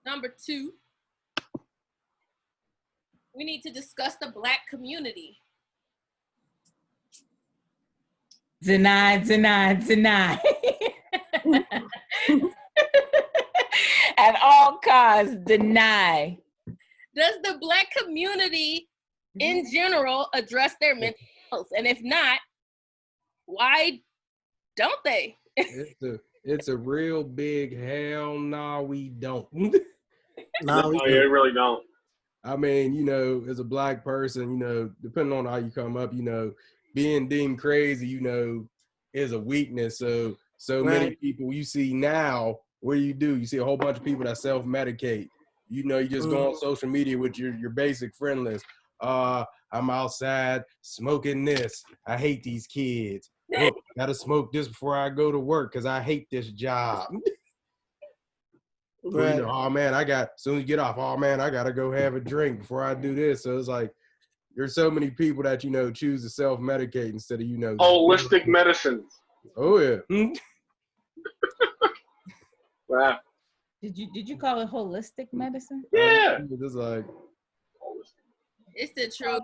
Number 2, we need to discuss the Black community. Deny. At all costs, deny. Does the Black community in general address their mental health? And if not, why don't they? It's a real big hell no, we don't. No, they really don't. I mean, you know, as a Black person, you know, depending on how you come up, you know, being deemed crazy, you know, is a weakness. So many people you see now, what do? You see a whole bunch of people that self-medicate. You know, you just go on social media with your basic friend list. I'm outside smoking this. I hate these kids. Look, gotta smoke this before I go to work because I hate this job. Right. You know, oh man, as soon as you get off, oh man, I gotta go have a drink before I do this. So it's like there's so many people that, you know, choose to self-medicate instead of, you know, holistic medicines. Oh yeah. Wow. Did you call it holistic medicine? Yeah. It's like it's the truth.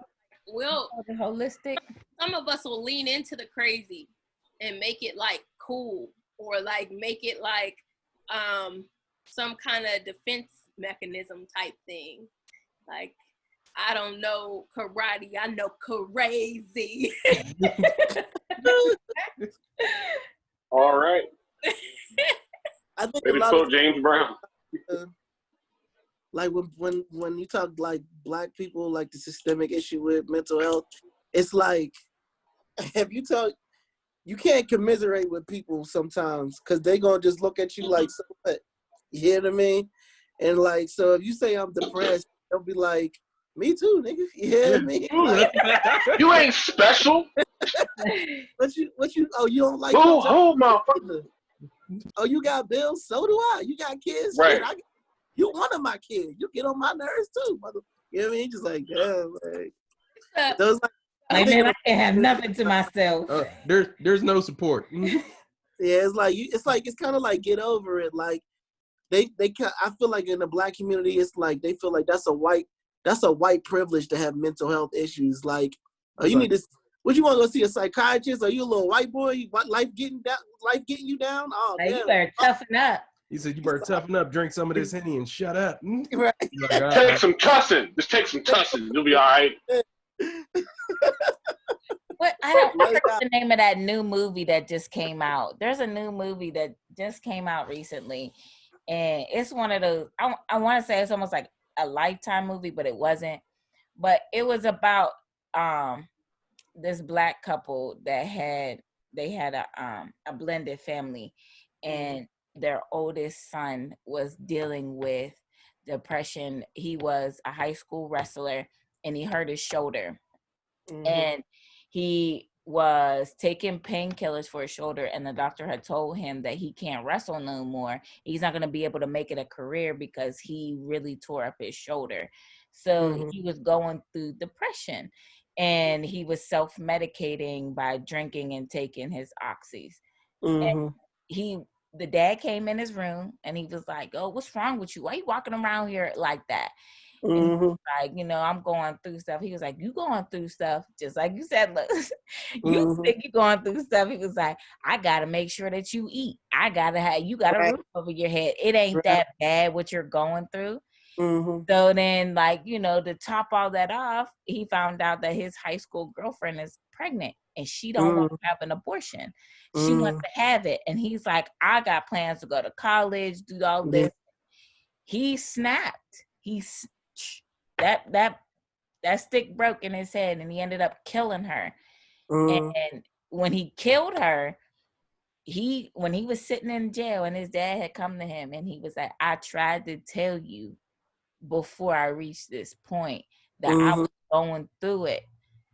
Well, holistic. Some of us will lean into the crazy and make it like cool, or like make it like some kind of defense mechanism type thing. Like, I don't know karate, I know crazy. All right. I think maybe quote James Brown. Like when you talk like Black people, like the systemic issue with mental health, it's like if you talk, you can't commiserate with people sometimes because they gonna just look at you like, so what? You hear what I mean? And like, so if you say I'm depressed, they'll be like, me too, nigga. You hear what I mean? Like, you ain't special. What you? Oh, you don't like? Oh, motherfucker. Oh, you got bills? So do I. You got kids? Right. You one of my kids. You get on my nerves too, mother. You know what I mean? Just like, damn, like. Those like, man, I can't have nothing to myself. There's no support. Yeah, it's kind of like get over it. Like I feel like in the Black community, it's like they feel like that's a white privilege to have mental health issues. Like, you need to. What, you want to go see a psychiatrist? Are you a little white boy? Life getting you down? Oh, like, damn. you better toughen up. He said, you better toughen up, drink some of this Henny and shut up. Right. Like, take some cussing. Just take some cussing. You'll be all right. What? I don't remember the name of that new movie that just came out. There's a new movie that just came out recently. And it's one of those, I want to say it's almost like a Lifetime movie, but it wasn't. But it was about this Black couple that had a blended family, and their oldest son was dealing with depression. He was a high school wrestler and he hurt his shoulder. And he was taking painkillers for his shoulder, and the doctor had told him that he can't wrestle no more. He's not going to be able to make it a career because he really tore up his shoulder. So he was going through depression, and he was self-medicating by drinking and taking his oxys. And the dad came in his room and he was like, "Oh, what's wrong with you? Why are you walking around here like that?" And he was like, "You know, I'm going through stuff." He was like, "You going through stuff?" Just like you said, look, you think you going through stuff. He was like, "I got to make sure that you eat. You got a roof over your head. It ain't that bad what you're going through." So then, like, you know, to top all that off, he found out that his high school girlfriend is pregnant and she don't want to have an abortion. She wants to have it. And he's like, "I got plans to go to college, do all this." He snapped. That stick broke in his head, and he ended up killing her. And when he killed her, when he was sitting in jail, and his dad had come to him and he was like, "I tried to tell you before I reached this point that I was going through it."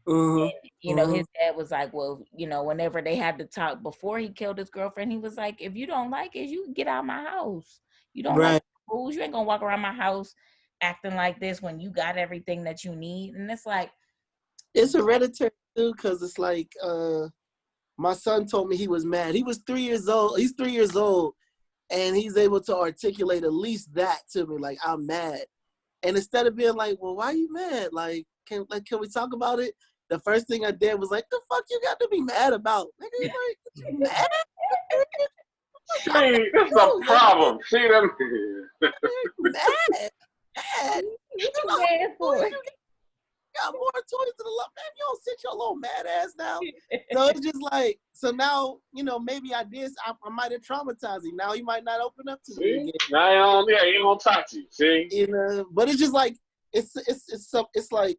And, you know, his dad was like, "Well, you know, whenever they had to talk before he killed his girlfriend, he was like, if you don't like it, you can get out of my house. You don't like the rules. You ain't gonna walk around my house acting like this when you got everything that you need." And it's like, it's hereditary too, because it's like my son told me he was mad. He was 3 years old. He's 3 years old, and he's able to articulate at least that to me, like, I'm mad. And instead of being like, well, why are you mad? Like, can we talk about it? The first thing I did was like, the fuck you got to be mad about? Nigga, like, you mad? See, that's the problem. See them. Mad. You know, mad for? you got more toys to the left. Man, you don't sit your little mad ass down. So it's just like, so now, you know, maybe I might have traumatized him. Now he might not open up to me again. Now, yeah, he ain't gonna talk to you. See? You know, but it's just like, it's like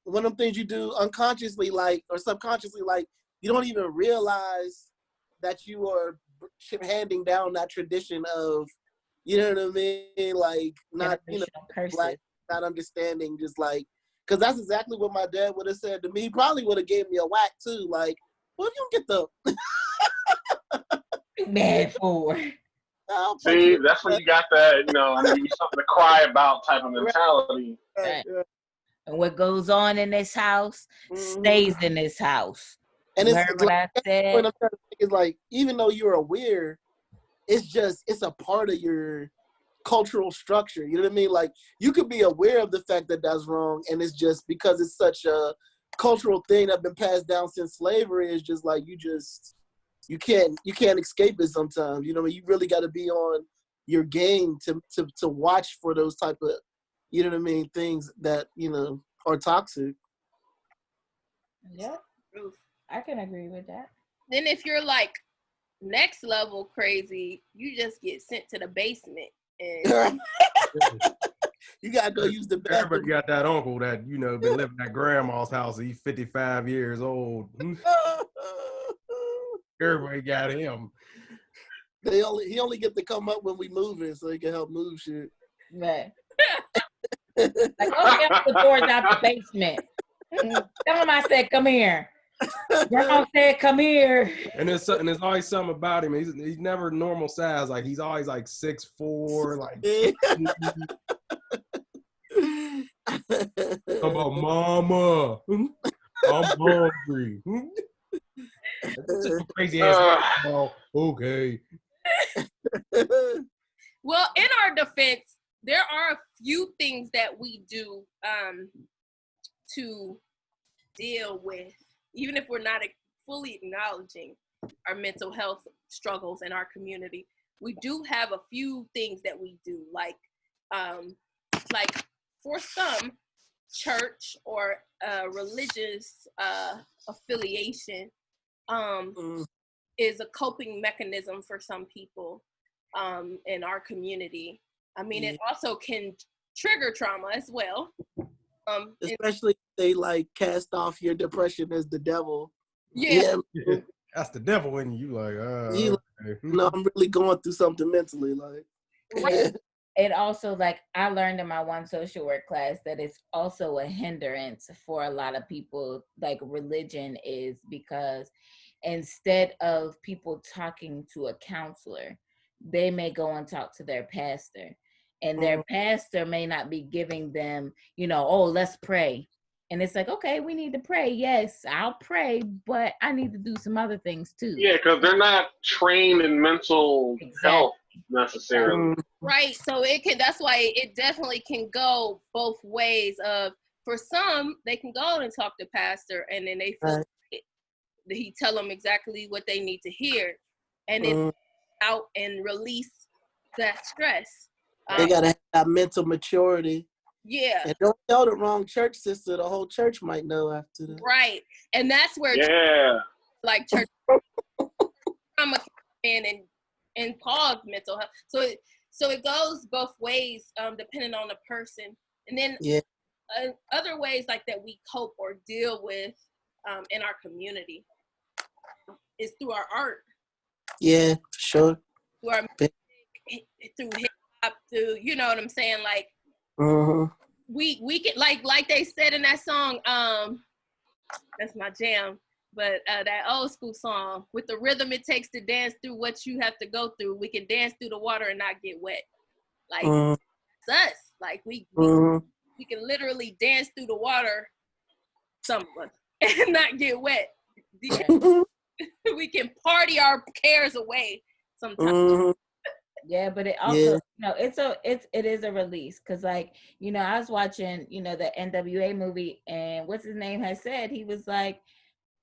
one of them things you do unconsciously, like, or subconsciously, like, you don't even realize that you are handing down that tradition of, you know what I mean? Like, not, you know, black, not understanding, just like, because that's exactly what my dad would have said to me. He probably would have gave me a whack too. Like, well, you get the mad for. See, that's when you got that, you know, something to cry about type of mentality. Right. And what goes on in this house stays in this house. And you it's heard what like, I said? what I'm trying to think is like, even though you're aware, it's a part of your cultural structure. You know what I mean? Like, you could be aware of the fact that that's wrong, and it's just because it's such a cultural thing that's been passed down since slavery. It's just like you can't escape it sometimes. You know what I mean? You really got to be on your game to watch for those type of, you know what I mean, things that, you know, are toxic. Yeah, I can agree with that. Then if you're like next level crazy, you just get sent to the basement. And you gotta go use the bathroom. Everybody got that uncle that, you know, been living at grandma's house. He's 55 years old. Everybody got him. He only get to come up when we moving, so he can help move shit. Right. Like, open up the doors out the basement. Tell him I said, come here. Grandma said, come here. And there's always something about him. He's never normal size. Like, he's always like 6'4", like. How about mama? I'm hungry. That's just crazy ass. Okay. Well, in our defense, there are a few things that we do to deal with, even if we're not fully acknowledging our mental health struggles in our community. We do have a few things that we do, like for some, church or religious affiliation is a coping mechanism for some people in our community. I mean, it also can trigger trauma as well. Especially if they like cast off your depression as the devil. Yeah. That's the devil in you. Like, okay. No, I'm really going through something mentally. Like, right. It also, like, I learned in my one social work class that it's also a hindrance for a lot of people, like religion is, because instead of people talking to a counselor, they may go and talk to their pastor. And their pastor may not be giving them, you know, oh, let's pray. And it's like, okay, we need to pray. Yes, I'll pray, but I need to do some other things too. Yeah, because they're not trained in mental health necessarily. Right. So that's why it definitely can go both ways. For some, they can go and talk to pastor, and then they feel he tell them exactly what they need to hear, and then out and release that stress. They gotta have that mental maturity. Yeah. And don't tell the wrong church sister. The whole church might know after that. Right. And that's where like church trauma in and cause mental health. So it goes both ways, depending on the person. And then other ways like that we cope or deal with in our community is through our art. Yeah, for sure. Through our music, through hip hop, through, you know what I'm saying, like. We can like they said in that song, that's my jam, but that old school song, with the rhythm it takes to dance through what you have to go through, we can dance through the water and not get wet. Like it's us. Like we can literally dance through the water, some of us, and not get wet. We can party our cares away sometimes. Mhm. Yeah, but it also, it is a release because, like, I was watching, the NWA movie, and what's his name has said he was like,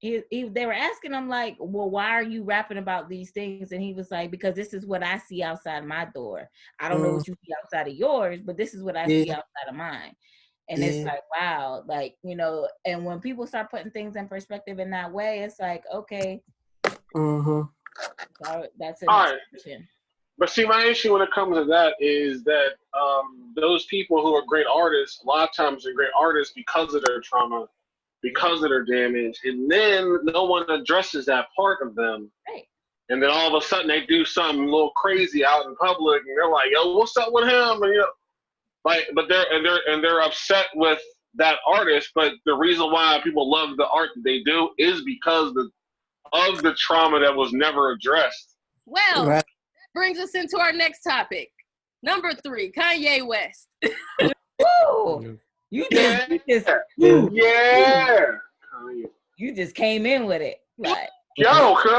they were asking him like, well, why are you rapping about these things? And he was like, because this is what I see outside my door. I don't know what you see outside of yours, but this is what I see outside of mine. And it's like, wow, like, and when people start putting things in perspective in that way, it's like, okay, that's an expression. But see, my issue when it comes to that is that those people who are great artists, a lot of times they're great artists because of their trauma, because of their damage, and then no one addresses that part of them. Right. And then all of a sudden they do something a little crazy out in public, and they're like, "Yo, what's up with him?" And but they're upset with that artist. But the reason why people love the art that they do is because of the trauma that was never addressed. Well, that brings us into our next topic. Number 3, Kanye West. Woo! You just came in with it. Like, yo,